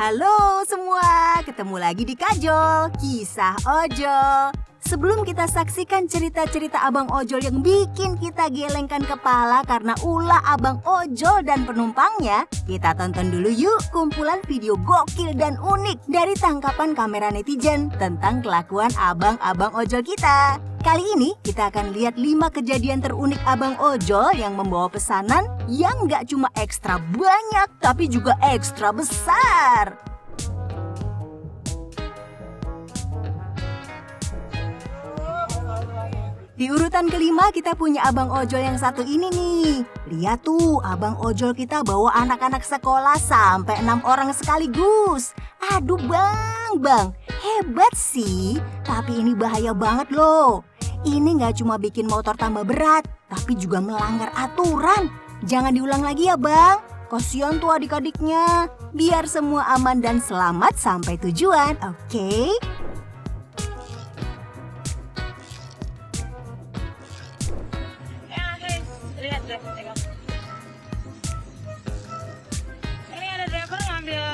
Halo semua, ketemu lagi di Kajol, Kisah Ojol. Sebelum kita saksikan cerita-cerita Abang Ojol yang bikin kita gelengkan kepala karena ulah Abang Ojol dan penumpangnya, kita tonton dulu yuk kumpulan video gokil dan unik dari tangkapan kamera netizen tentang kelakuan abang-abang ojol kita. Kali ini kita akan lihat 5 kejadian terunik Abang Ojol yang membawa pesanan yang gak cuma ekstra banyak tapi juga ekstra besar. Di urutan kelima kita punya Abang Ojol yang satu ini nih. Lihat tuh, Abang Ojol kita bawa anak-anak sekolah sampai 6 orang sekaligus. Aduh bang, hebat sih. Tapi ini bahaya banget loh. Ini gak cuma bikin motor tambah berat, tapi juga melanggar aturan. Jangan diulang lagi ya bang. Kasian tuh adik-adiknya. Biar semua aman dan selamat sampai tujuan, oke? Lihat deh, tengok. Ini ada driver ngambil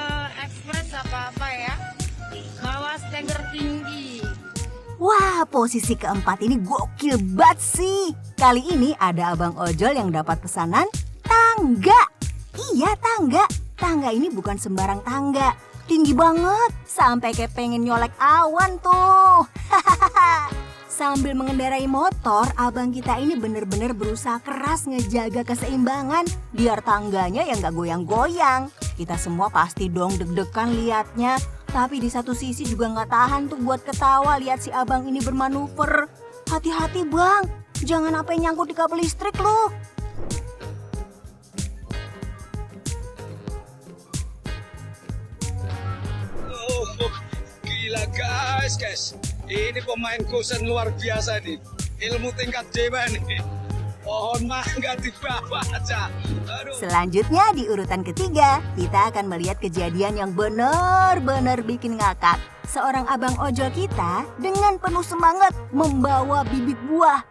ekspres apa-apa ya. Bawa steger tinggi. Wah, posisi keempat ini gokil banget sih. Kali ini ada Abang Ojol yang dapat pesanan tangga. Iya, tangga. Tangga ini bukan sembarang tangga. Tinggi banget, sampai kayak pengen nyolek awan tuh. Sambil mengendarai motor, abang kita ini bener-bener berusaha keras ngejaga keseimbangan biar tangganya yang gak goyang-goyang. Kita semua pasti dong deg-degan liatnya, tapi di satu sisi juga gak tahan tuh buat ketawa lihat si abang ini bermanuver. Hati-hati bang, jangan sampai nyangkut di kabel listrik loh. Oh, gila guys. Ini pemain kosan luar biasa nih. Ilmu tingkat dewa nih. Pohon mangga di bawah aja. Aduh. Selanjutnya di urutan ketiga, kita akan melihat kejadian yang benar-benar bikin ngakak. Seorang abang ojol kita dengan penuh semangat membawa bibit buah.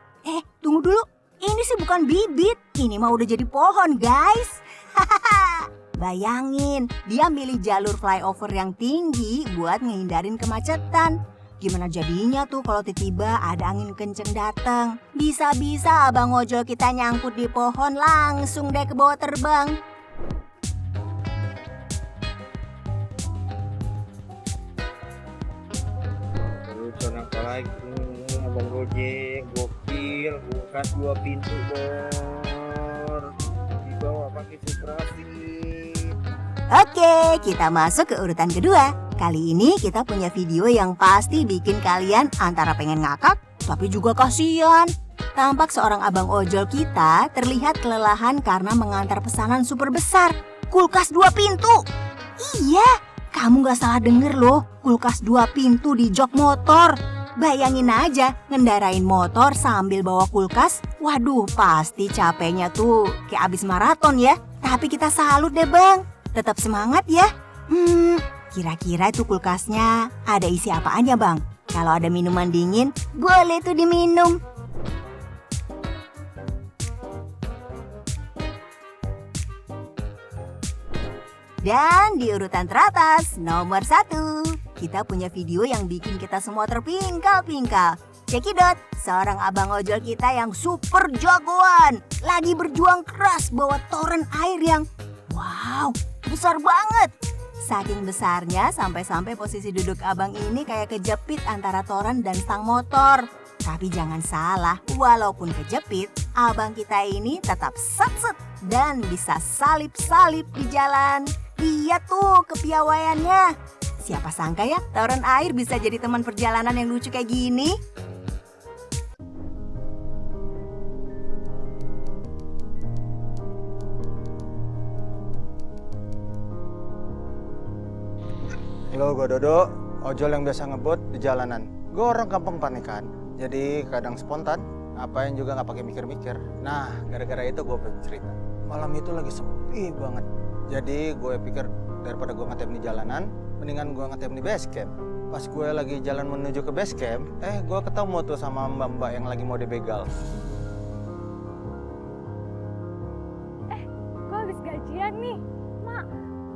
Tunggu dulu. Ini sih bukan bibit. Ini mah udah jadi pohon, guys. Bayangin, dia milih jalur flyover yang tinggi buat ngehindarin kemacetan. Gimana jadinya tuh kalau tiba-tiba ada angin kenceng datang? Bisa-bisa abang ojol kita nyangkut di pohon langsung deh ke bawah terbang. Urusan apa lagi? Abang Gojek, gokil, bukas 2 pintu bor. Dibawa pakai setrasi. Oke, kita masuk ke urutan kedua. Kali ini kita punya video yang pasti bikin kalian antara pengen ngakak, tapi juga kasihan. Tampak seorang abang ojol kita terlihat kelelahan karena mengantar pesanan super besar. Kulkas 2 pintu. Iya, kamu gak salah denger loh. Kulkas 2 pintu di jok motor. Bayangin aja, ngendarain motor sambil bawa kulkas. Waduh, pasti capeknya tuh kayak abis maraton ya. Tapi kita salut deh bang. Tetap semangat ya. Kira-kira itu kulkasnya ada isi apaan ya bang? Kalau ada minuman dingin, boleh tuh diminum. Dan di urutan teratas, nomor 1, kita punya video yang bikin kita semua terpingkal-pingkal. Cekidot, seorang abang ojol kita yang super jagoan, lagi berjuang keras bawa toren air yang wow, besar banget. Saking besarnya sampai-sampai posisi duduk abang ini kayak kejepit antara toren dan stang motor. Tapi jangan salah, walaupun kejepit, abang kita ini tetap set-set dan bisa salip-salip di jalan. Lihat tuh kepiawaiannya. Siapa sangka ya, toren air bisa jadi teman perjalanan yang lucu kayak gini. Halo, gue Dodo, ojol yang biasa ngebut di jalanan. Gue orang gampang panikan, jadi kadang spontan, apain juga nggak pakai mikir-mikir. Nah, gara-gara itu gue bercerita. Malam itu lagi sepi banget, jadi gue pikir daripada gue ngetem di jalanan, mendingan gue ngetem di base camp. Pas gue lagi jalan menuju ke base camp, gue ketemu tuh sama mbak-mbak yang lagi mau dibegal. Gue habis gajian nih, Mak.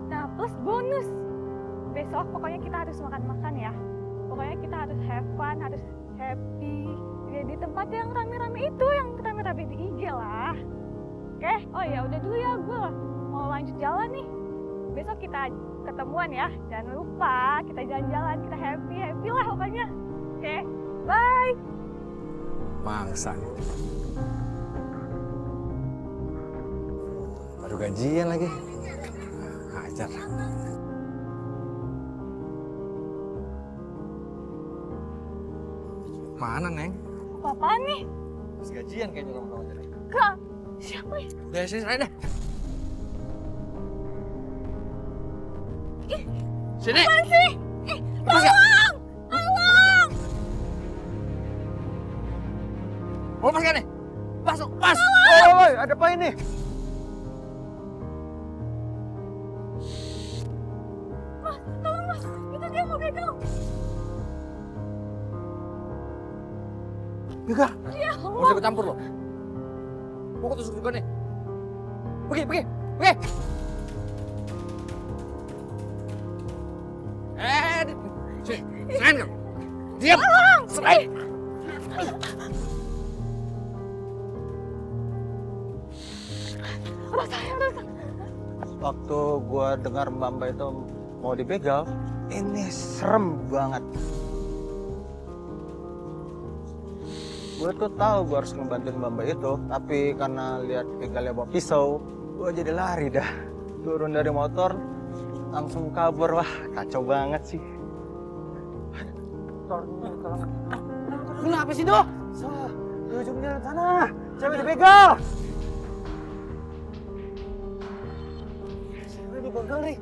Nah, plus bonus. besok pokoknya kita harus makan-makan ya. Pokoknya kita harus have fun, harus happy. Ya, di tempat yang rame-rame itu, yang rame-rame di IG lah. Oke, oh ya udah dulu ya, gue mau lanjut jalan nih. Besok kita ketemuan ya. Jangan lupa kita jalan-jalan, kita happy lah pokoknya. Oke, bye. Mangsa. Baru gajian lagi. Ajar. Mana, Neng? Apaan nih? Habis gajian kayaknya kamu tadi. Kak, siapa ya? Udah, sini dah. Sini. Apaan sih? Tolong! Tolong! Mau lepas gak nih? Masuk, pas. Woi, ada apa ini? Mas, tolong mas, itu dia mau begal. Begal? Ya Mau Allah. ikut campur lo? Mau tusuk juga nih. Pergi. Serain kamu. Diam. Serain. Waktu gua dengar Mbak itu mau dibegal, ini serem banget. Gue tuh tahu gue harus ngebantuin Mbak itu, tapi karena lihat begalnya bawa pisau, gue jadi lari dah. Turun dari motor, langsung kabur. Wah, kacau banget sih. Kenapa sih, Dok? Di ujung jalan sana, cewek dibegal. Cewek dibegal nih.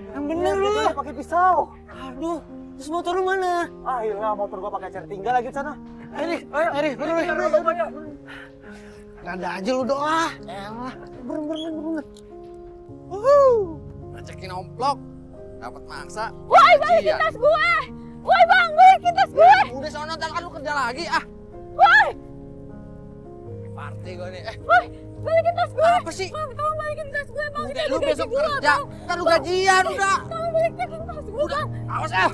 Yang bener lu. Pakai pisau. Aduh, terus motor lu mana? Ah, iya, motor gua pakai cara tinggal lagi di sana. Ayo, buru. Nggak ada aja lu, doa. Elah, bener. Ngecekin omplok, dapat mangsa. Woi, balikin tas gue! Woi bang, balikin tas gue! Udah sono, ntar kan lu kerja lagi, ah. Woi! Party gua nih, Woi, balikin tas gue! Apa sih? Bang, tolong balikin tas gue, bang. Udah, Kita lu gaji besok gua, kerja, Bang. ntar lu gajian, udah. Tolong balikin tas gue, bang. Awas, ah.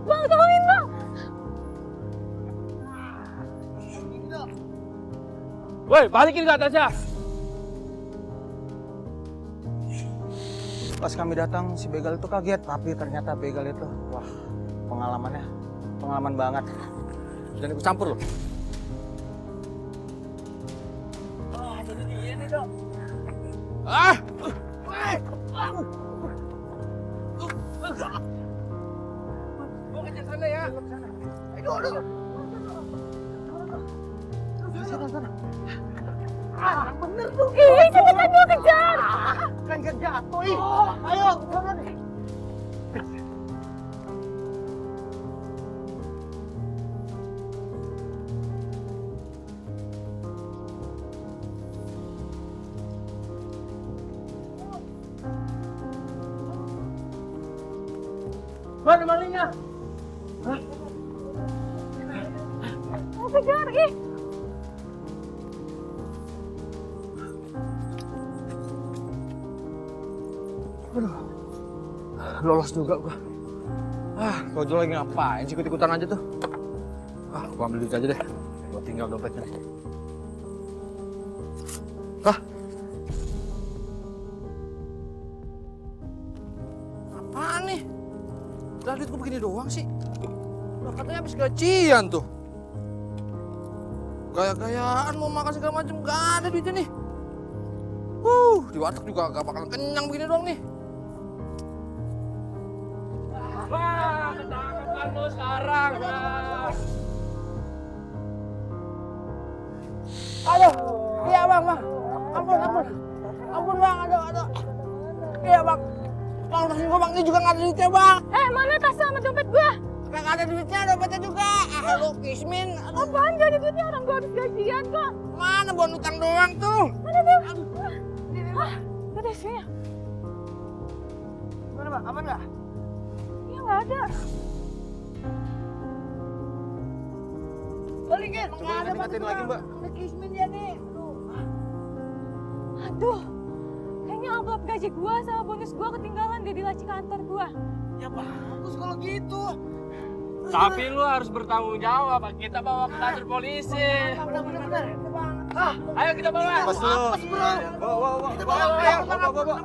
Bang, tolongin bang. Woi, balikin ke atasnya. Pas kami datang, si begal itu kaget, tapi ternyata begal itu, wah, pengalaman banget. Dan ikut campur loh. Oh, jadi dia nih, Dok. Ah! Gua kejar sana ya. Ayo. Ih, cepetan gue kejar. Kan jatuh, ih. Ayo, sana nih. Mana malingnya? Mau kejar, ih. Lolos juga gua. Ah, Ojol lagi ngapain sih, ikut-ikutan aja tuh. Ah, gua ambil duit aja deh. Gua tinggal dompetnya. Ah. Apaan nih? Lah duit gua begini doang sih. Lah katanya habis gajian tuh. Gaya-gayaan mau makan segala macam gak ada duitnya nih. Di warteg juga gak bakalan kenyang begini doang nih. Wah, ketangkep lu sekarang. Aduh, iya bang. Ampun bang, aduh. Iya bang. Bang, tas gua bang, ini juga nggak ada duitnya bang. Mana tas sama dompet gue? Nggak ada duitnya, dompetnya juga. Ah, lu Kismin. Aduh, Apaan gak ada duitnya, orang gue habis gajian kok. mana buat utang doang tuh. Mana tuh? Gak ada isinya. Gimana bang, aman nggak? Iya gak ada. Balikin. Nggak ada bang. Lagi mbak. Aduh, gaji gua sama bonus gua ketinggalan di laci kantor gua. Ya bagus kalau gitu. Tapi lu harus bertanggung jawab. Kita bawa ke kantor polisi. Benar. Ayo kita bawa. Pas lu. Bawa. Bawa.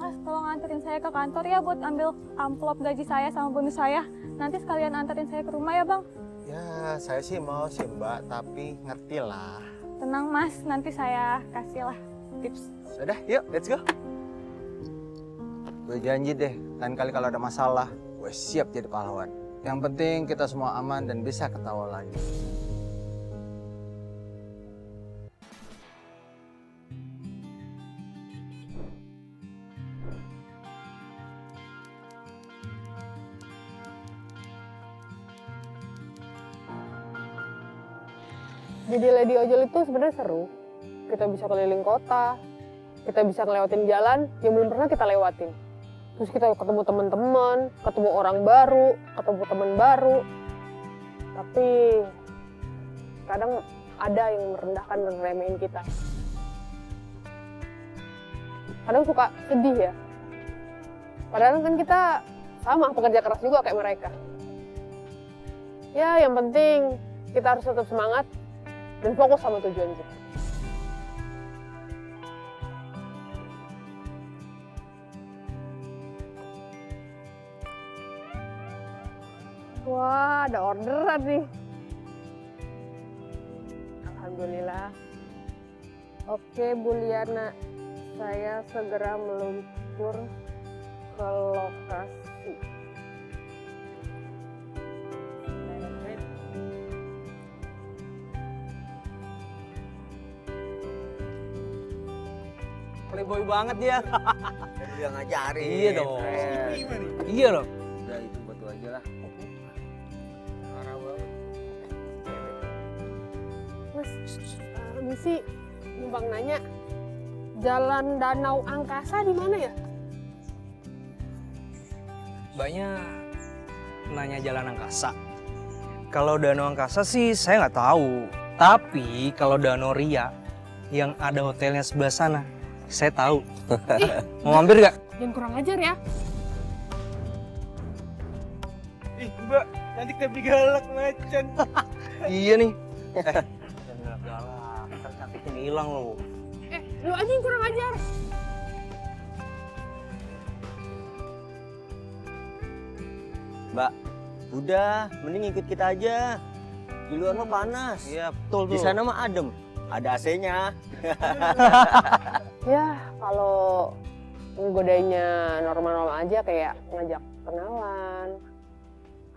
Mas, tolong anterin saya ke kantor ya buat ambil amplop gaji saya sama bonus saya. Nanti sekalian anterin saya ke rumah ya, Bang. Ya, saya sih mau sih Mbak, tapi ngerti lah. Tenang, Mas. Nanti saya kasih lah tips. Sudah, yuk, let's go. Gue janji deh, lain kali kalau ada masalah, gue siap jadi pahlawan. Yang penting kita semua aman dan bisa ketawa lagi. Jadi lady ojol itu sebenarnya seru. Kita bisa keliling kota, kita bisa ngelewatin jalan yang belum pernah kita lewatin. Terus kita ketemu teman-teman, ketemu orang baru, ketemu teman baru. Tapi kadang ada yang merendahkan dan ngeremehin kita. Kadang suka sedih ya. Padahal kan kita sama pekerja keras juga kayak mereka. Ya yang penting kita harus tetap semangat dan fokus sama tujuan kita. Wah, ada orderan nih. Alhamdulillah. Oke, Bu Liana. Saya segera meluncur ke lokasi. Playboy banget dia. Dia ngajarin. Iya dong. Iya loh. Udah itu buat lu aja lah. Parah banget. Mas, misi numpang nanya, Jalan Danau Angkasa di mana ya? Banyak nanya jalan angkasa. Kalau Danau Angkasa sih saya nggak tahu. Tapi kalau Danau Ria yang ada hotelnya sebelah sana, saya tahu. Mau mampir nggak? Jangan kurang ajar ya. Ih, Mbak, nanti kita galak macan. Iya nih. Jangan galak, ntar cantiknya hilang loh. Lu aja yang kurang ajar. Mbak, udah, mending ikut kita aja. Di luar mah panas. Iya, betul tuh. Di sana mah adem. Ada AC-nya. Ya, kalau nggodainya normal-normal aja kayak ngajak kenalan,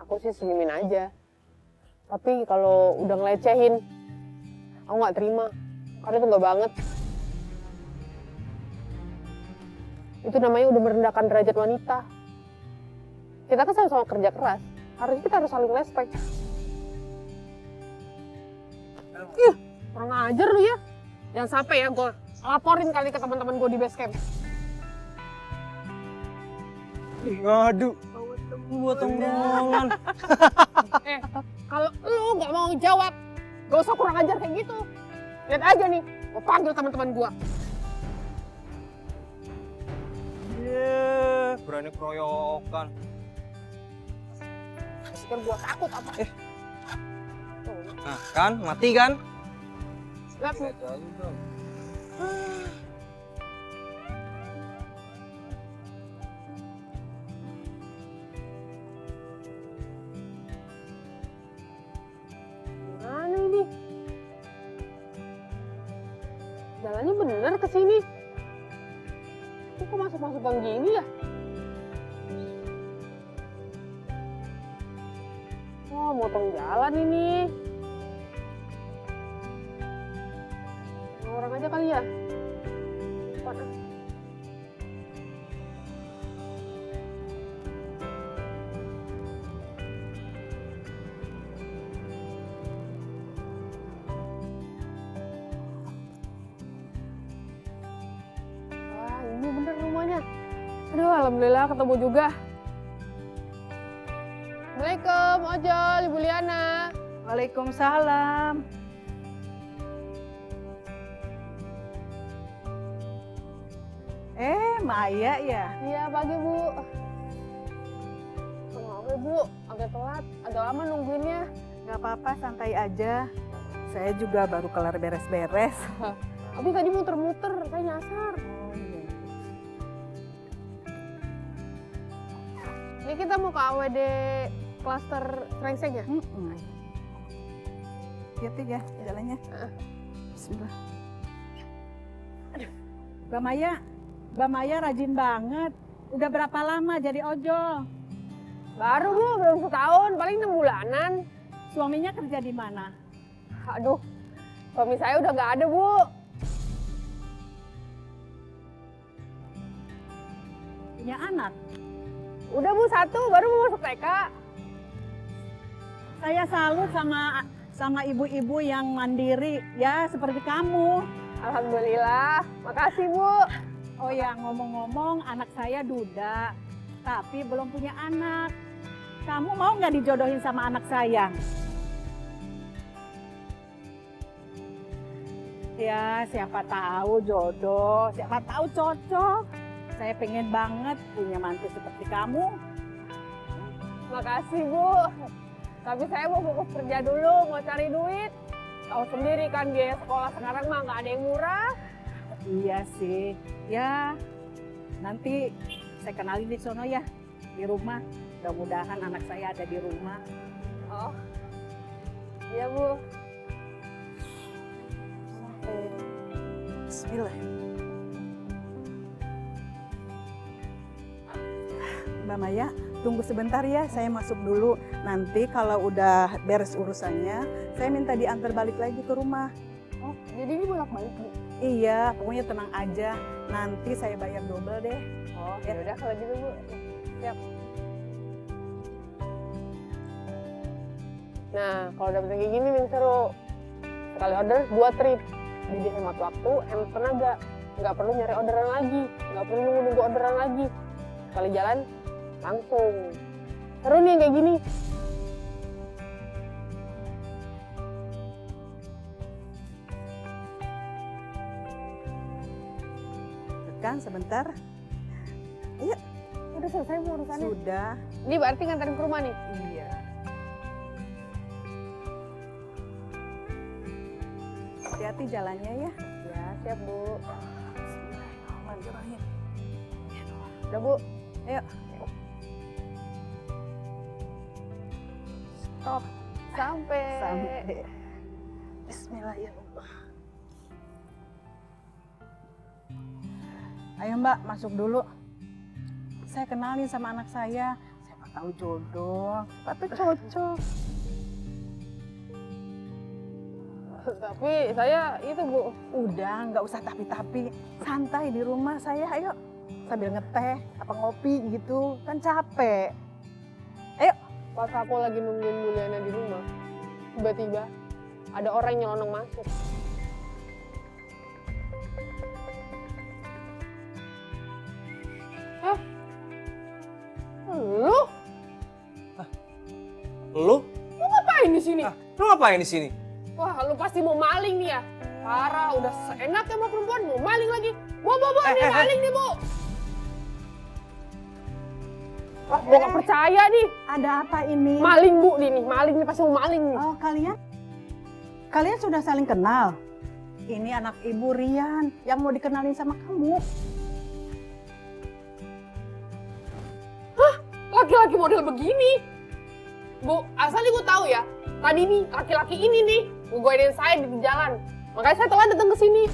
aku sih senyumin aja. Tapi kalau udah ngelecehin, aku nggak terima. Karena itu nggak banget. Itu namanya udah merendahkan derajat wanita. Kita kan sama-sama kerja keras. Harusnya kita harus saling respect. Kurang ajar lu ya. Jangan sampai ya gue laporin kali ke teman-teman gue di base camp. Waduh. Buat tongkrongan. Kalau lu nggak mau jawab, gak usah kurang ajar kayak gitu. Lihat aja nih, gue panggil teman-teman gue. Berani keroyokan. Pikir gue takut apa? Nah, kan? Mati kan? Lihat lu. Mana ini? Jalannya bener ke sini. Ini kok masuk-masuk gang gini ya? Wah, motong jalan ini. Orang aja kali ya? Cepat ah. Wah, ini bener rumahnya. Aduh, alhamdulillah ketemu juga. Assalamualaikum, ojol, Ibu Liana. Waalaikumsalam. Maya ya? Iya, pagi Bu. Maaf ya Bu, agak telat. Agak lama nungguinnya. Gak apa-apa, santai aja. Saya juga baru kelar beres-beres. Tapi tadi muter-muter, saya nyasar. Oh iya. Ini kita mau ke AWD klaster Trengseng ya? Hati-hati ya jalannya. Bismillah. Aduh. Mbak Maya rajin banget. Udah berapa lama jadi ojol? Baru Bu, belum setahun, paling 6 bulanan. Suaminya kerja di mana? Aduh, suami saya udah nggak ada Bu. Punya anak? Udah Bu, 1, baru mau masuk TK. Saya salut sama ibu-ibu yang mandiri ya seperti kamu. Alhamdulillah, makasih Bu. Oh ya, ngomong-ngomong anak saya duda, tapi belum punya anak. Kamu mau nggak dijodohin sama anak saya? Ya, siapa tahu jodoh, siapa tahu cocok. Saya pengen banget punya mantu seperti kamu. Makasih Bu. Tapi saya mau fokus kerja dulu, mau cari duit. Tahu sendiri kan biaya sekolah sekarang mah nggak ada yang murah. Iya sih, ya nanti saya kenalin di sono ya, di rumah. Mudah-mudahan anak saya ada di rumah. Oh, iya Bu. Bismillah. Mbak Maya, tunggu sebentar ya, saya masuk dulu. Nanti kalau udah beres urusannya, saya minta diantar balik lagi ke rumah. Oh, jadi ini bolak-balik Bu? Iya, pokoknya tenang aja. Nanti saya bayar double deh. Oh, ya udah kalau gitu Bu. Siap. Nah, kalau dapet kayak gini yang seru. Sekali order 2 trip. Jadi hemat waktu, hemat tenaga. Nggak perlu nyari orderan lagi, nggak perlu nunggu orderan lagi. Sekali jalan, langsung. Seru nih yang kayak gini. Kan sebentar. Ayo. Udah selesai Bu urusannya? Sudah. Ini berarti nganterin ke rumah nih? Iya. Hati-hati jalannya ya. Ya, siap Bu. Bismillahirrahmanirrahim. Udah Bu. Ayo. Stop. Sampai. Bismillahirrahmanirrahim. Ayo Mbak, masuk dulu. Saya kenalin sama anak saya. Siapa tahu jodoh, siapa tahu cocok. Tapi saya itu Bu. Udah, nggak usah tapi-tapi. Santai di rumah saya, ayo. Sambil ngeteh, apa ngopi gitu. Kan capek. Ayo. Pas aku lagi nungguin Mulyana di rumah, tiba-tiba ada orang yang nyelonong masuk. Hah? Lu? Lu? Lu ngapain di sini? Lu ngapain di sini? Wah, lu pasti mau maling nih ya. Parah, udah seenaknya sama perempuan, mau maling lagi. Bu, ini maling nih, Bu. Wah, gua gak percaya nih. Ada apa ini? Maling, Bu, nih, maling nih, pasti mau maling nih. Oh, kalian sudah saling kenal? Ini anak Ibu Rian yang mau dikenalin sama kamu. Hah? Laki-laki model begini? Bu, asal ibu tahu ya, tadi nih laki-laki ini nih ngegodain saya di jalan. Makanya saya telat datang ke sini.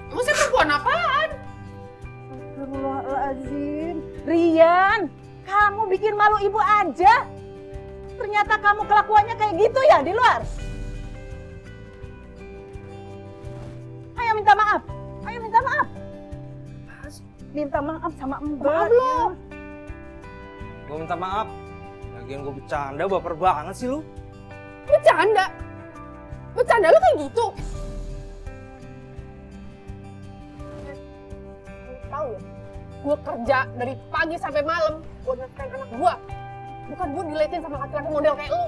Emang saya perempuan apaan? Astagfirullahaladzim. Rian, kamu bikin malu ibu aja. Ternyata kamu kelakuannya kayak gitu ya di luar. Ayo minta maaf. Ayo minta maaf. Minta maaf sama Mbak. Maaf lu. Gue minta maaf. Lagian gue bercanda, baper banget sih lu. Bercanda? Bercanda lu kayak gitu? Tahu ya, gue kerja dari pagi sampai malam buat nafkahin anak gue. Bukan gue diletin sama laki-laki model kayak lu.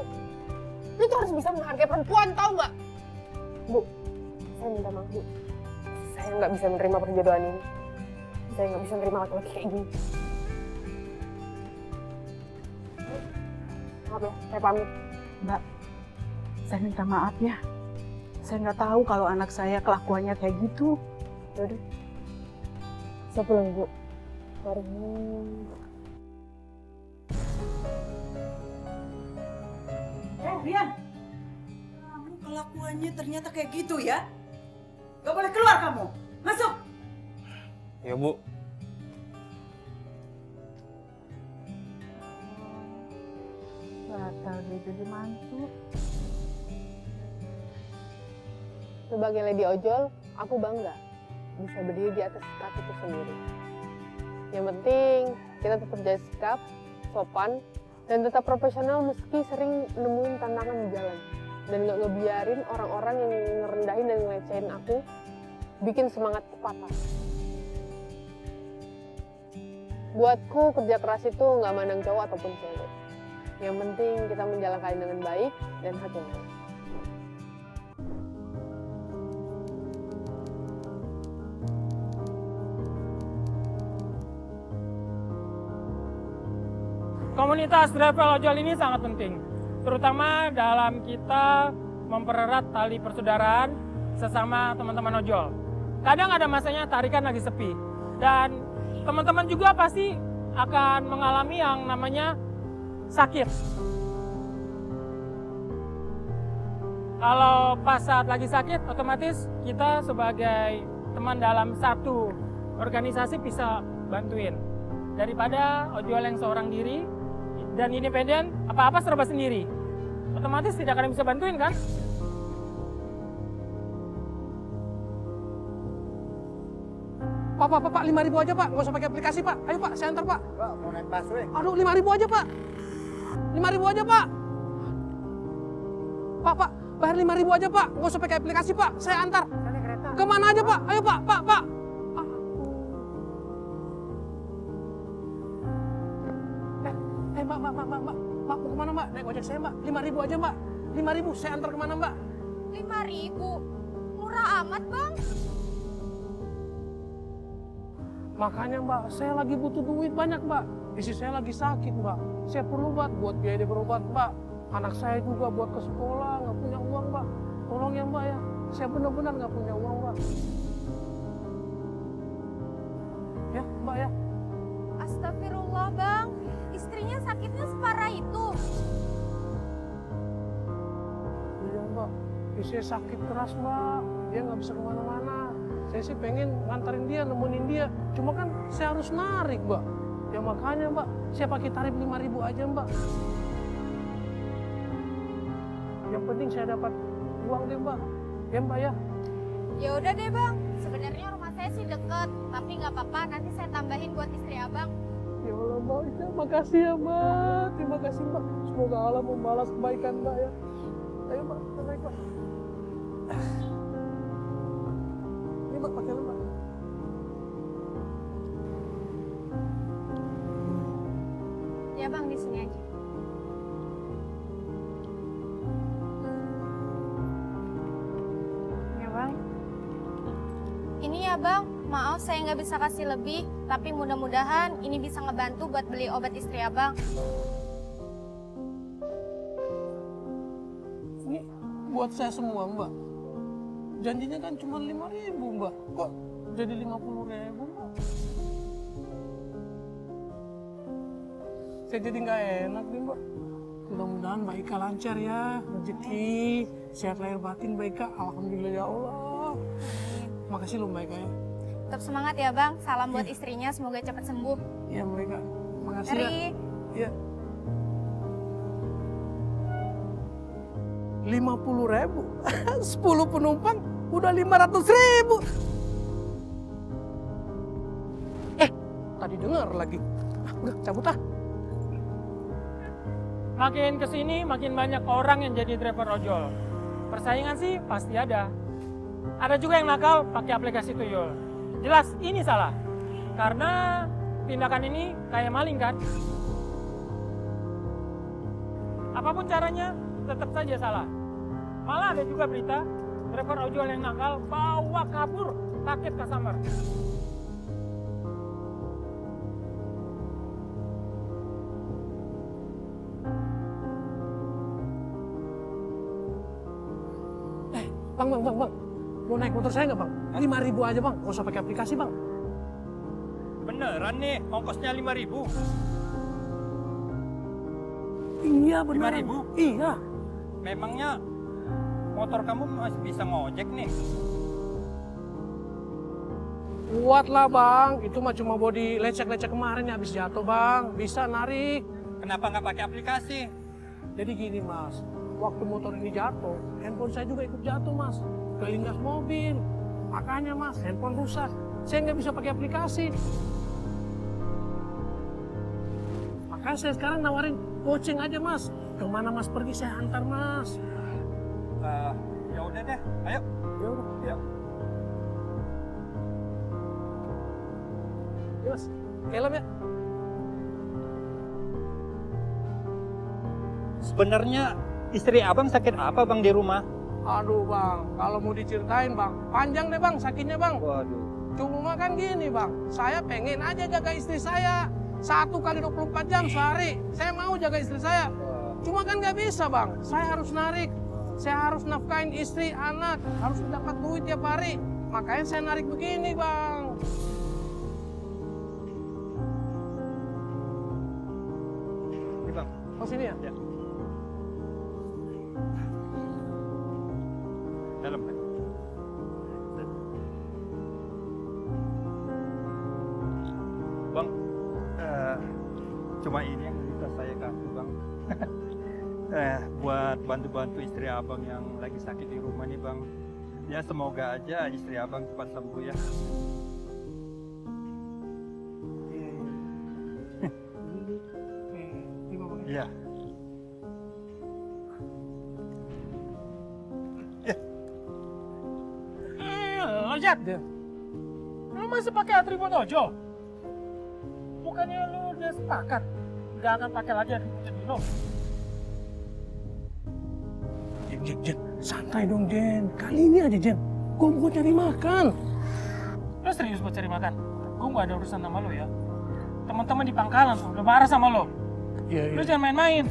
Lu tuh harus bisa menghargai perempuan, tau nggak? Bu, saya minta maaf Bu. Saya Saya nggak bisa menerima perjodohan ini. Saya nggak bisa menerima laki-laki kayak gini. Maaf ya, saya pamit. Mbak, saya minta maaf ya. Saya nggak tahu kalau anak saya kelakuannya kayak gitu. Yaudah. Saya pulang, Bu. Mari. Rian, kamu kelakuannya ternyata kayak gitu ya? Gak boleh keluar kamu. Masuk. Ya, Bu. Batal dia jadi mantu. Sebagai lady ojol, aku bangga bisa berdiri di atas kakiku sendiri. Yang penting kita tetap jaga sikap, sopan, dan tetap profesional meski sering nemuin tantangan di jalan. Dan gak ngebiarin orang-orang yang ngerendahin dan ngelecehin aku bikin semangatku patah. Buatku kerja keras itu gak mandang cowok ataupun cewek. Yang penting kita menjalankan dengan baik dan hati yang baik. Komunitas driver ojol ini sangat penting, terutama dalam kita mempererat tali persaudaraan sesama teman-teman ojol. Kadang ada masanya tarikan lagi sepi, dan teman-teman juga pasti akan mengalami yang namanya sakit. Kalau pas saat lagi sakit, otomatis kita sebagai teman dalam satu organisasi bisa bantuin. Daripada ojol yang seorang diri dan independen, apa-apa serba sendiri. Otomatis tidak akan bisa bantuin kan? Pak, 5.000 aja Pak, nggak usah pakai aplikasi Pak. Ayo Pak, saya antar Pak. Pak, mau naik busway. Aduh, 5.000 aja Pak. 5.000 aja Pak. Pak, bayar 5.000 aja Pak, nggak usah pakai aplikasi Pak. Saya antar. Kemana aja Pak? Ayo Pak. Mbak, mau kemana Mbak? Naik ojek saya Mbak, 5.000 aja Mbak. 5.000, saya antar kemana Mbak? 5.000? Murah amat, Bang. Makanya Mbak, saya lagi butuh duit banyak Mbak. Istri saya lagi sakit Mbak. Saya perlu buat biaya dia berobat Mbak. Anak saya juga buat ke sekolah, nggak punya uang Mbak. Tolong ya Mbak ya, saya benar-benar nggak punya uang Mbak. Ya Mbak ya. Astagfirullah, Bang. Istrinya sakitnya separah itu. Iya Mbak, istri saya sakit keras Mbak. Dia nggak bisa kemana-mana. Saya sih pengen nganterin dia, nemenin dia. Cuma kan saya harus narik Mbak. Ya makanya Mbak, saya pakai tarif 5.000 aja Mbak. Yang penting saya dapat uang deh Mbak. Ya Mbak ya. Ya udah deh, Bang. Sebenarnya rumah saya sih deket, tapi nggak apa-apa. Nanti saya tambahin buat istri Abang. Ya Allah Mbak, ya, makasih ya Mbak. Terima kasih Mbak. Semoga Allah membalas kebaikan Mbak ya. Ayo Mbak, kita naik Mbak. Ini Mbak, pakai Mbak. Ya Bang, di sini aja. Ya Bang. Ini ya Bang, maaf saya nggak bisa kasih lebih, tapi mudah-mudahan ini bisa ngebantu buat beli obat istri Abang. Ini buat saya semua Mbak. Janjinya kan cuma 5.000 Mbak. Kok jadi 50.000 Mbak? Saya jadi nggak enak nih Mbak. Mudah-mudahan Mbak Ika lancar ya, rezeki, sehat lahir batin Mbak Ika. Alhamdulillah ya Allah. Makasih loh Mbak Ika ya. Tetap semangat ya Bang, salam buat istrinya, semoga cepat sembuh. Iya Mbak Ika, makasih ya. Mari. Iya. 50.000, 10 penumpang udah 500.000. Tadi dengar lagi. Udah cabut ah. Makin kesini makin banyak orang yang jadi driver ojol. Persaingan sih pasti ada. Ada juga yang nakal pakai aplikasi tuyul. Jelas ini salah. Karena tindakan ini kayak maling kan. Apapun caranya tetap saja salah. Malah ada juga berita driver ojol yang nakal bawa kabur sakit customer. Bang. Mau naik motor saya nggak bang? 5.000 aja bang, nggak usah pakai aplikasi bang. Beneran nih, ongkosnya 5.000. Iya beneran. 5.000? Iya. Memangnya motor kamu masih bisa ngojek nih? Kuat lah bang, itu mah cuma bodi lecek-lecek kemarin ya habis jatuh bang, bisa narik. Kenapa nggak pakai aplikasi? Jadi gini mas, waktu motor ini jatuh, handphone saya juga ikut jatuh mas, kelindas mobil. Makanya mas, handphone rusak, saya nggak bisa pakai aplikasi. Makanya saya sekarang nawarin goceng aja mas, kemana mas pergi saya antar mas. Ya udah deh, ayo. Ya udah, Yuk. Ya mas, helm ya. Sebenarnya istri abang sakit apa bang di rumah? Aduh bang, kalau mau diceritain bang, panjang deh bang sakitnya bang. Waduh. Cuma kan gini bang, saya pengen aja jaga istri saya 1 kali 24 jam sehari. Saya mau jaga istri saya. Cuma kan nggak bisa bang, saya harus narik. Saya harus nafkain istri, anak, harus dapat duit tiap hari. Makanya saya narik begini bang. Ini bang. Oh sini ya? Ya. Dalam kan? Bang, cuma ini yang bisa saya kasih bang. Buat bantu-bantu istri abang yang lagi sakit di rumah nih bang. Ya semoga aja istri abang cepat sembuh ya. Iya. Lojat deh. Lu masih pakai atribut ojol? Bukannya lu udah sepakat gak akan pakai lagi atribut Dino? Jen, santai dong Jen. Kali ini aja Jen, gue mau cari makan. Lu serius buat cari makan? Gue gak ada urusan sama lo ya. Teman-teman di pangkalan tuh udah marah sama lo. Iya. Lu jangan main-main.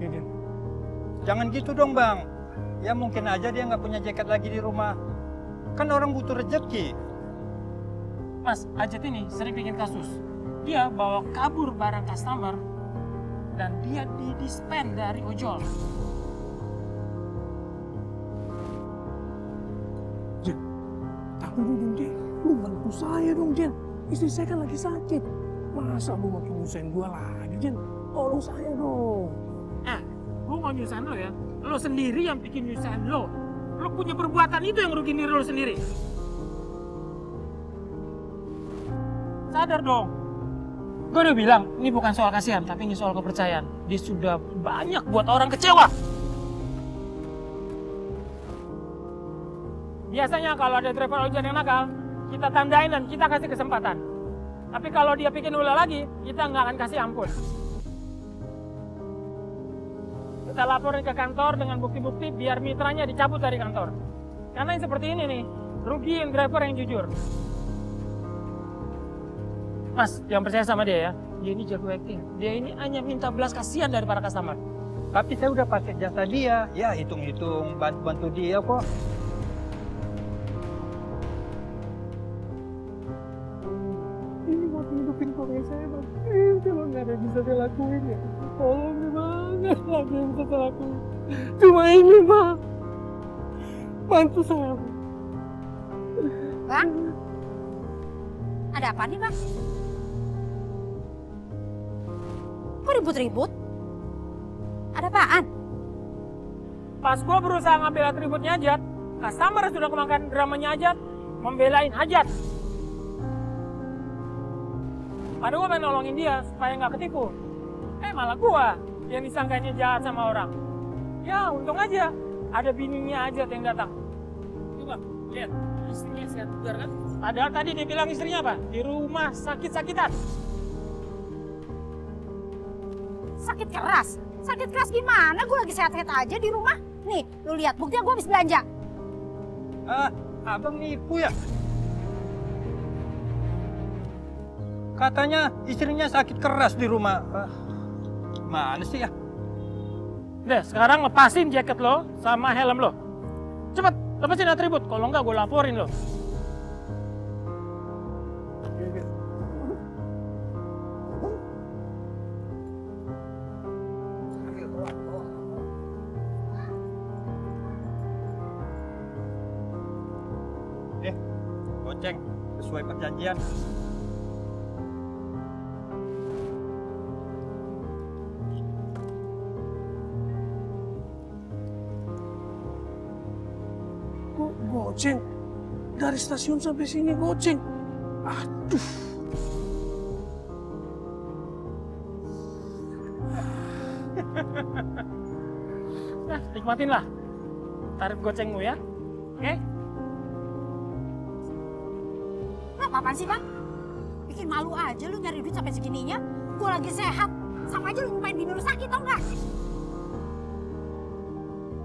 Iya Jen. Jangan gitu dong bang. Ya mungkin aja dia nggak punya jaket lagi di rumah. Kan orang butuh rezeki. Mas, Ajat ini sering bikin kasus. Dia bawa kabur barang customer dan dia di-dispen dari ojol. Jen, tapi lu dong Jen, lu bantu saya dong Jen. Istri saya kan lagi sakit. Masa lu makin nyusahin gua lagi Jen? Tolong saya dong. Gue mau nyusahin lo ya. Lo sendiri yang bikin nyusahin lo. Lo punya perbuatan itu yang rugiin diri lo sendiri. Sadar dong. Gue udah bilang, ini bukan soal kasihan, tapi ini soal kepercayaan. Dia sudah banyak buat orang kecewa. Biasanya kalau ada driver ojol yang nakal, kita tandain dan kita kasih kesempatan. Tapi kalau dia bikin ulah lagi, kita nggak akan kasih ampun. Kita laporin ke kantor dengan bukti-bukti biar mitranya dicabut dari kantor. Karena yang seperti ini nih, rugiin driver yang jujur. Mas, jangan percaya sama dia ya. Dia ini jago acting. Dia ini hanya minta belas kasihan dari para customer. Tapi saya udah pakai jasa dia. Ya, hitung-hitung bantu dia kok. Ini buat hidupin keluarga saya bang. Kalau nggak ada yang bisa saya lakuin ya. Tolong nih bang, nggak ada yang bisa saya lakuin. Cuma ini bang. Bantu saya bang. Bang? Ada apa nih bang? Kok ribut-ribut? Ada apaan? Pas gue berusaha ngambil atributnya Ajat, customer sudah kemakan dramanya Ajat, membelain Ajat. Padahal gue pengen nolongin dia supaya nggak ketipu. Malah gue yang disangkanya jahat sama orang. Ya untung aja ada bininya Ajat yang datang. Coba lihat, istrinya sehat bugar kan? Padahal tadi dia bilang istrinya apa? Di rumah sakit-sakitan. Sakit keras? Sakit keras gimana? Gue lagi sehat-sehat aja di rumah. Nih, lu lihat buktinya gue habis belanja. Abang nipu ya? Katanya istrinya sakit keras di rumah. Mana sih ya? Deh, sekarang lepasin jaket lo sama helm lo. Cepet, lepasin atribut. Kalau enggak, gue laporin lo. Goceng, sesuai perjanjian. Goceng. Dari stasiun sampai sini goceng. Aduh. Nah, nikmatin lah tarif gocengmu ya. Oke? Apaan sih, Bang? Bikin malu aja lu nyari duit sampai segininya. Gue lagi sehat. Sama aja lu main bini lu sakit, tau nggak?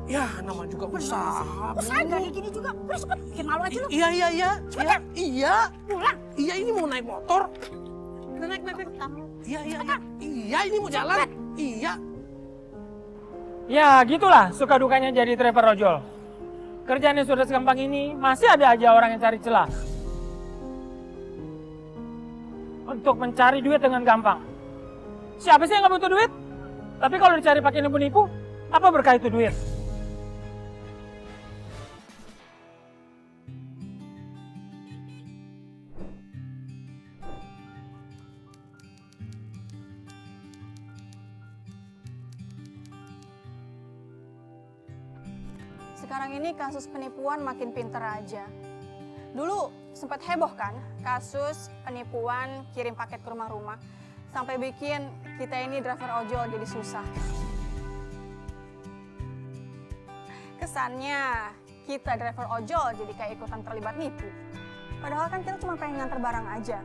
Ya, nama juga usaha. Usaha nggak kayak gini juga. Udah cepet, bikin malu aja lu. Iya. Cepet, Iya. pulang. Iya, ini mau naik motor. Naik. Iya. Iya, ini mau jalan. Iya. Ya, gitulah suka dukanya jadi driver ojol. Kerjaannya sudah segampang ini, masih ada aja orang yang cari celah untuk mencari duit dengan gampang. Siapa sih yang nggak butuh duit? Tapi kalau dicari pakai nipu-nipu, apa berkah itu duit? Sekarang ini kasus penipuan makin pinter aja. Dulu sempat heboh kan kasus penipuan kirim paket ke rumah-rumah. Sampai bikin kita ini driver ojol jadi susah. Kesannya kita driver ojol jadi kayak ikutan terlibat nipu. Padahal kan kita cuma pengen nganter barang aja.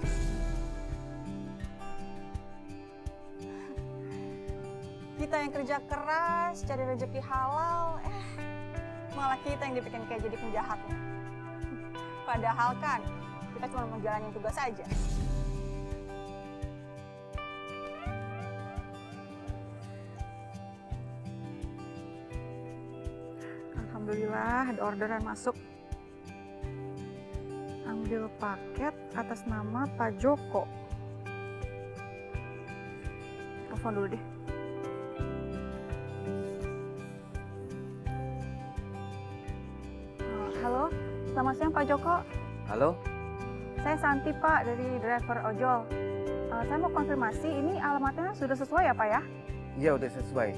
Kita yang kerja keras, cari rezeki halal, malah kita yang dibikin kayak jadi penjahatnya. Padahal kan kita cuma mau jalanin tugas aja. Alhamdulillah ada orderan masuk. Ambil paket atas nama Pak Joko. Telepon dulu deh. Halo, selamat siang Pak Joko. Halo? Saya Santi Pak dari driver ojol. Saya mau konfirmasi ini alamatnya sudah sesuai ya Pak ya? Iya udah sesuai.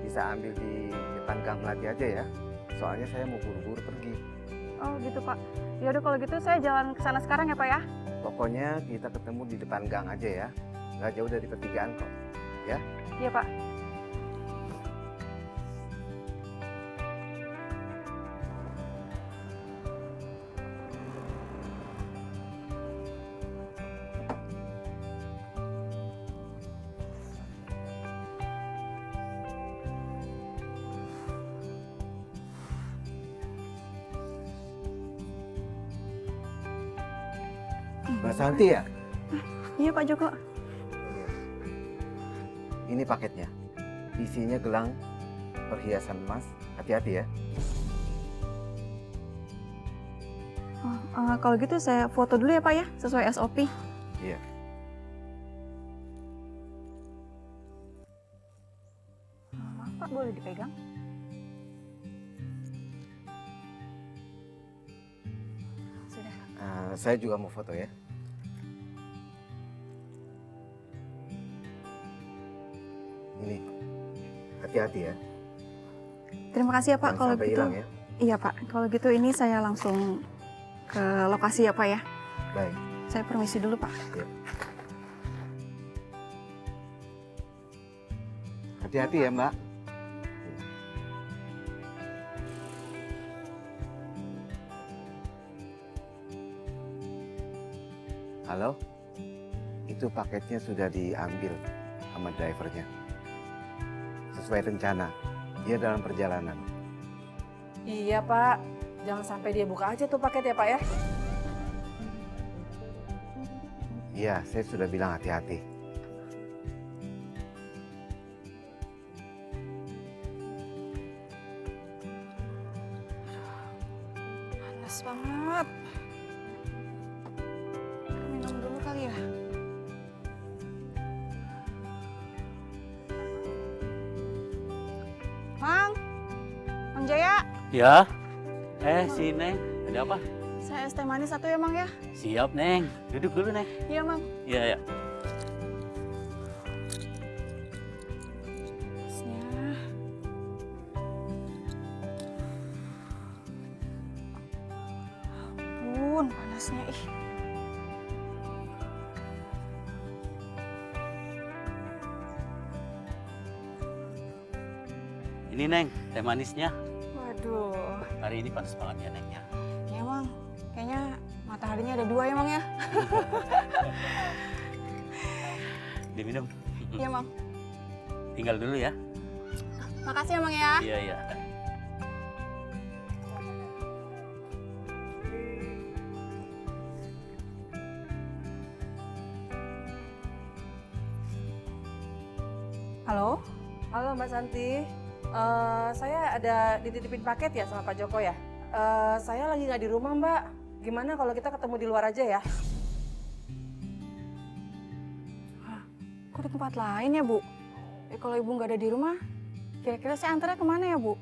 Bisa ambil di depan gang Melati aja ya. Soalnya saya mau buru-buru pergi. Oh gitu Pak. Ya udah kalau gitu saya jalan ke sana sekarang ya Pak ya. Pokoknya kita ketemu di depan gang aja ya. Nggak jauh dari pertigaan kok. Ya? Iya Pak. Mbak Santi ya? Iya Pak Joko. Ini paketnya. Isinya gelang perhiasan emas. Hati-hati ya. Kalau gitu saya foto dulu ya Pak ya, sesuai SOP. Iya. Maaf Pak, boleh dipegang? Sudah. Saya juga mau foto ya. Ini. Hati-hati ya. Terima kasih ya Pak. Jangan Kalau sampai gitu. hilang ya. Iya Pak. Kalau gitu ini saya langsung ke lokasi ya Pak ya. Baik. Saya permisi dulu Pak. Ya. Hati-hati ya Mbak. Halo? Itu paketnya sudah diambil sama drivernya. Sesuai rencana, dia dalam perjalanan. Iya Pak. Jangan sampai dia buka aja tuh paket ya Pak ya. Iya, saya sudah bilang hati-hati. Panas banget. Minum dulu kali ya. Mang Jaya, Ya, si Neng, ada apa? saya es teh manis satu ya Mang ya. Siap Neng, duduk dulu Neng. Iya Mang. Iya, ya. Panasnya. Ampun, panasnya ih. Ini Neng, teh manisnya. Waduh, Hari ini panas banget ya Neng ya. ya Mang. Kayaknya mataharinya ada dua ya Mang ya. Diminum. Iya Mang. Tinggal dulu ya. Makasih ya Mang ya. Iya, iya. Halo? Halo Mbak Santi. Saya ada dititipin paket ya sama Pak Joko ya. Saya lagi nggak di rumah Mbak. Gimana kalau kita ketemu di luar aja ya? Kok di tempat lain ya Bu? Kalau Ibu nggak ada di rumah, kira-kira saya antarnya kemana ya Bu?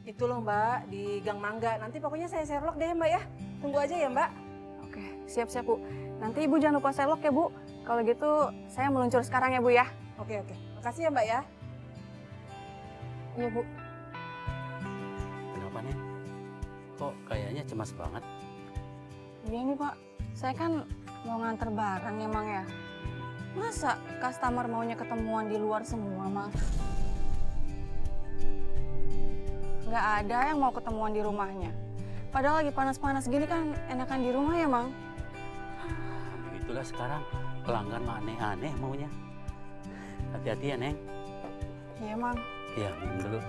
Itu loh Mbak, di Gang Mangga. Nanti pokoknya saya Sherlock deh Mbak ya. Tunggu aja ya Mbak. Oke, siap-siap Bu. Nanti Ibu jangan lupa Sherlock ya Bu. Kalau gitu saya meluncur sekarang ya Bu ya. Oke. Makasih ya Mbak ya. Iya Bu. Kenapa Neng? Kok kayaknya cemas banget? Iya nih Pak, saya kan mau nganter barang ya Mang ya. Masa customer maunya ketemuan di luar semua Mang? Nggak ada yang mau ketemuan di rumahnya. Padahal lagi panas-panas gini kan enakan di rumah ya Mang. Begitulah sekarang, pelanggan mah aneh-aneh maunya. Hati-hati ya Neng. Iya Mang. Iya, minum dulu.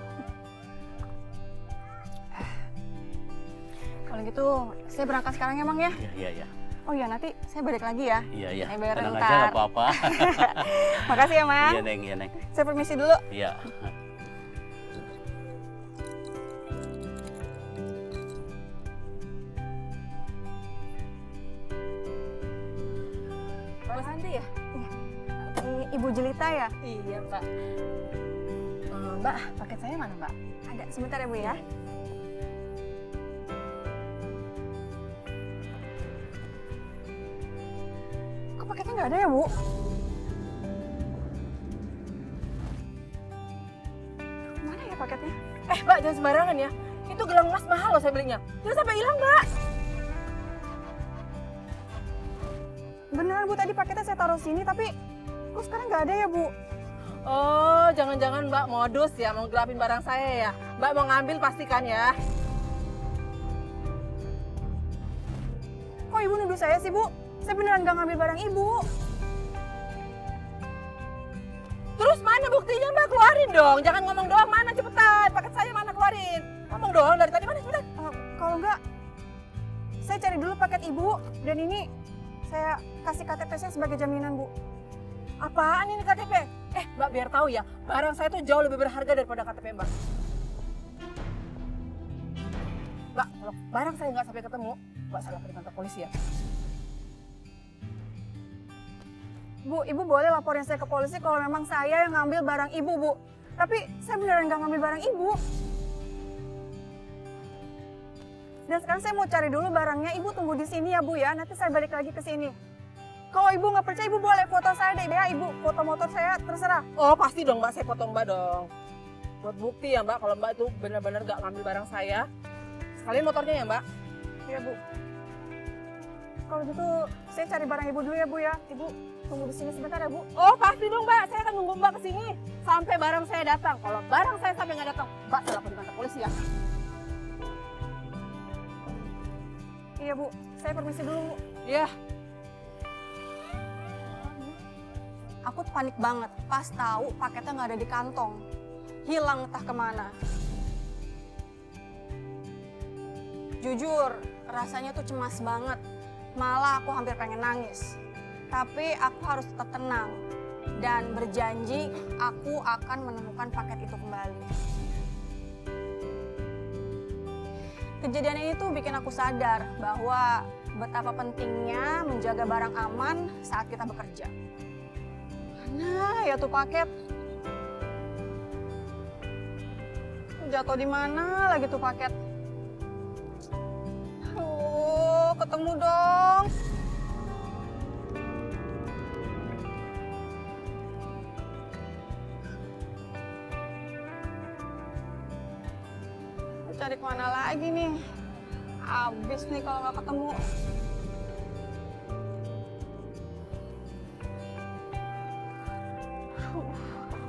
Kalau gitu saya berangkat sekarang ya Mang ya. Iya. Oh iya nanti saya balik lagi ya. Iya. Saya bayar Tenang ntar. aja, nggak apa-apa. Makasih ya Mang. Iya Neng. Saya permisi dulu. Iya. Mbak Santi ya? Ini Ibu Jelita ya? Iya Mbak. Mbak, paket saya mana Mbak? Ada, sebentar ya Bu ya. Kok paketnya nggak ada ya Bu? Mana ya paketnya? Mbak jangan sembarangan ya. Itu gelang emas mahal loh saya belinya. Jangan sampai hilang Mbak. Beneran Bu, tadi paketnya saya taruh sini tapi kok sekarang nggak ada ya Bu? Oh, jangan-jangan Mbak modus ya, mau gelapin barang saya ya. Mbak mau ngambil pastikan ya. Kok Ibu nuduh saya sih Bu? Saya beneran nggak ngambil barang Ibu. Terus mana buktinya Mbak? Keluarin dong. Jangan ngomong doang, mana cepetan. Paket saya mana keluarin. Ngomong doang dari tadi, mana cepetan. Kalau enggak, saya cari dulu paket Ibu dan ini saya kasih KTP saya sebagai jaminan Bu. Apaan ini KTP? Mbak biar tahu ya, barang saya tuh jauh lebih berharga daripada KTP Mbak. Mbak, kalau barang saya nggak sampai ketemu, Mbak saya laporin kantor polisi ya. Bu, Ibu boleh laporin saya ke polisi kalau memang saya yang ngambil barang Ibu, Bu. Tapi saya beneran nggak ngambil barang Ibu. Dan sekarang saya mau cari dulu barangnya. Ibu tunggu di sini ya Bu ya, nanti saya balik lagi ke sini. Kalau Ibu nggak percaya, Ibu boleh foto saya deh ya, Ibu. Foto motor saya terserah. Oh pasti dong Mbak, saya foto Mbak dong. Buat bukti ya Mbak, kalau Mbak itu benar-benar nggak ngambil barang saya. Sekalian motornya ya Mbak. Iya Bu. Kalau gitu saya cari barang Ibu dulu ya Bu ya. Ibu tunggu di sini sebentar ya Bu. Oh pasti dong Mbak, saya akan nunggu Mbak kesini sampai barang saya datang. Kalau barang saya sampai nggak datang, Mbak saya laporin kantor polisi ya. Iya Bu, saya permisi dulu Bu. Iya. Aku panik banget pas tahu paketnya nggak ada di kantong. Hilang entah kemana. Jujur, rasanya tuh cemas banget. Malah aku hampir pengen nangis. Tapi aku harus tetap tenang dan berjanji aku akan menemukan paket itu kembali. Kejadian ini tuh bikin aku sadar bahwa betapa pentingnya menjaga barang aman saat kita bekerja. Mana ya tuh paket? Jatuh di mana lagi tuh paket? Ketemu dong. Cari kemana lagi nih? Habis nih kalau nggak ketemu.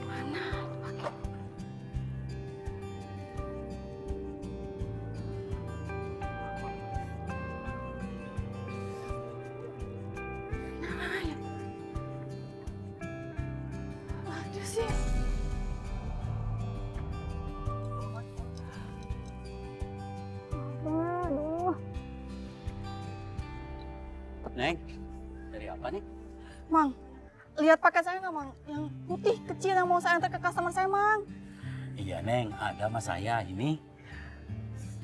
Mana paket? Nah, ya. Ada sih. Neng, dari apa nih? Mang, lihat paket saya nggak, Mang? Yang putih kecil yang mau saya antar ke customer saya, Mang. Iya Neng, ada mas saya ini.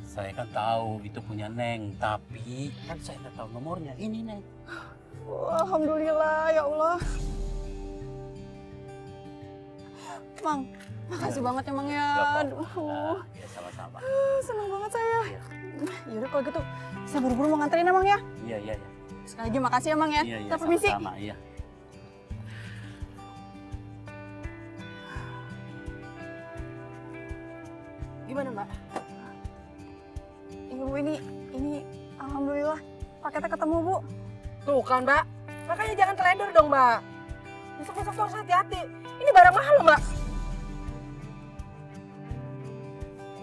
Saya kan tahu itu punya Neng, tapi kan saya nggak tahu nomornya. Ini Neng. Alhamdulillah, ya Allah. Mang, makasih banget ya, Mang ya. Aduh. Ya sama-sama. Senang banget saya. Yaudah kalau gitu, saya buru-buru mau nganterin ya, Mang ya. Iya. Sekali lagi makasih ya, Mang ya. Iya, Kita permisi. sama-sama, iya. Gimana, Mbak? Ibu ini alhamdulillah paketnya ketemu, Bu. Tuh kan, Mbak. Makanya jangan teledor dong, Mbak. Besok-besok tuh harus hati-hati. Ini barang mahal loh, Mbak.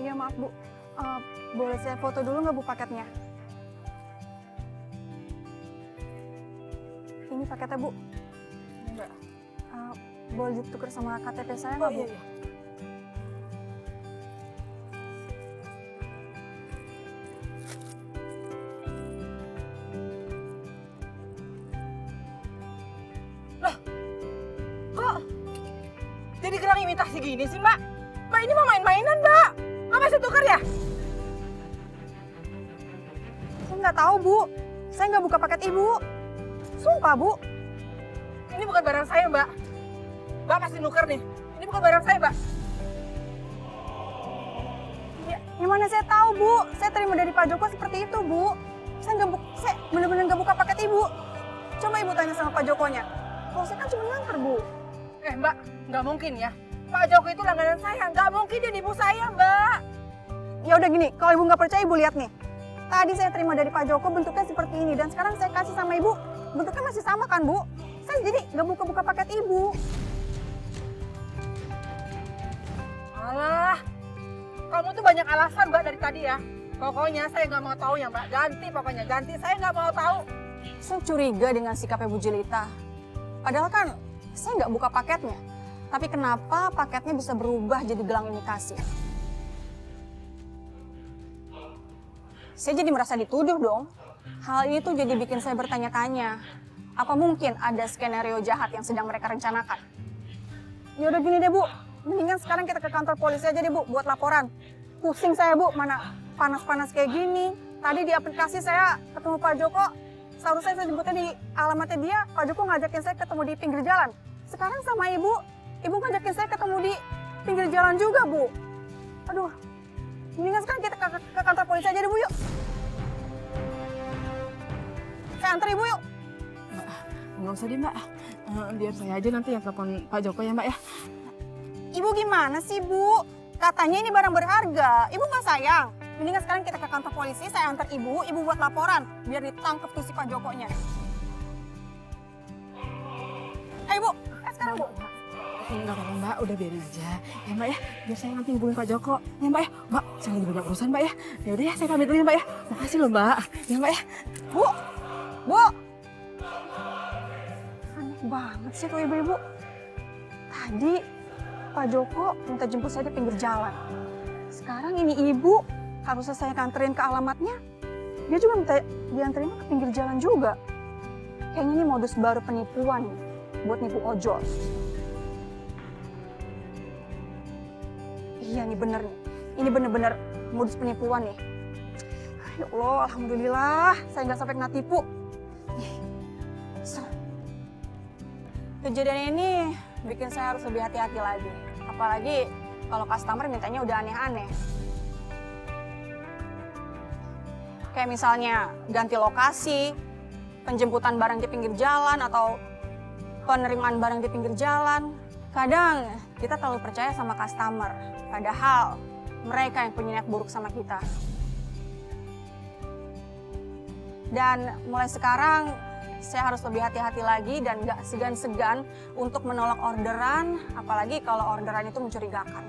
Iya, maaf, Bu. Boleh saya foto dulu nggak, Bu, paketnya? Ini paketnya, Bu. Mbak. Boleh ditukar sama KTP saya nggak, Bu? Iya. Kok jadi gelang imitasi gini sih, Mbak? Mbak, ini mah main-mainan, Mbak. Mbak masih tukar ya? Saya nggak tahu, Bu. Saya nggak buka paket Ibu. Sumpah, Bu. Ini bukan barang saya, Mbak. Mbak pasti nuker nih. Ini bukan barang saya, Mbak. Ya, yang mana saya tahu, Bu. Saya terima dari Pak Joko seperti itu, Bu. Saya bener-bener nggak buka paket Ibu. Coba Ibu tanya sama Pak Jokonya. Kalau saya kan cuma nganter, Bu. Mbak, nggak mungkin ya. Pak Joko itu langganan saya. Nggak mungkin dia nipu saya, Mbak. Ya udah gini, kalau Ibu nggak percaya, Ibu lihat nih. Tadi saya terima dari Pak Joko bentuknya seperti ini. Dan sekarang saya kasih sama Ibu. Bentuknya masih sama kan, Bu? Saya jadi nggak buka-buka paket Ibu. Alah, kamu tuh banyak alasan, Mbak, dari tadi ya. Pokoknya saya nggak mau tahu ya, Mbak. Ganti pokoknya, ganti. Saya nggak mau tahu. Saya curiga dengan sikapnya Bu Jelita. Padahal kan saya nggak buka paketnya. Tapi kenapa paketnya bisa berubah jadi gelang imitasi? Saya jadi merasa dituduh dong. Hal ini tuh jadi bikin saya bertanya-tanya. Apa mungkin ada skenario jahat yang sedang mereka rencanakan? Ya udah gini deh, Bu. Mendingan sekarang kita ke kantor polisi aja deh, Bu, buat laporan. Pusing saya, Bu, mana panas-panas kayak gini. Tadi di aplikasi saya ketemu Pak Joko. Seharusnya saya jemputnya di alamatnya dia. Pak Joko ngajakin saya ketemu di pinggir jalan. Sekarang sama Ibu ngajakin saya ketemu di pinggir jalan juga, Bu. Aduh, mendingan sekarang kita ke kantor polisi aja deh, Bu, yuk. Saya antar Ibu, yuk. Nggak usah deh, Mbak. Biar saya aja nanti yang telepon Pak Joko ya, Mbak ya. Ibu gimana sih, Bu? Katanya ini barang berharga. Ibu nggak sayang? Mendingan sekarang kita ke kantor polisi, saya antar Ibu buat laporan. Biar ditangkap tuh si Pak Jokonya. Ayo, Bu. Sekarang, Bu. Enggak apa-apa, Mbak. Udah biarin aja. Ya, Mbak ya. Biar saya nanti hubungin Pak Joko. Ya, Mbak ya. Mbak, saya lagi banyak urusan, Mbak ya. Ya udah ya, saya pamit dulu ya, Mbak ya. Makasih loh, Mbak. Ya, Mbak ya. Bu. Bu. Aneh banget sih tuh ibu-ibu. Tadi Pak Joko minta jemput saya di pinggir jalan. Sekarang ini Ibu harusnya saya kanterin ke alamatnya, Dia juga minta dianterin ke pinggir jalan juga. Kayaknya ini modus baru penipuan nih, buat nipu ojol. Iya nih bener nih, ini bener-bener modus penipuan nih. Ya Allah, alhamdulillah saya nggak sampai kena tipu. Kejadian ini bikin saya harus lebih hati-hati lagi. Apalagi kalau customer mintanya udah aneh-aneh. Kayak misalnya ganti lokasi, penjemputan barang di pinggir jalan, atau penerimaan barang di pinggir jalan. Kadang kita terlalu percaya sama customer, padahal mereka yang punya niat buruk sama kita. Dan mulai sekarang, saya harus lebih hati-hati lagi dan gak segan-segan untuk menolak orderan, apalagi kalau orderan itu mencurigakan.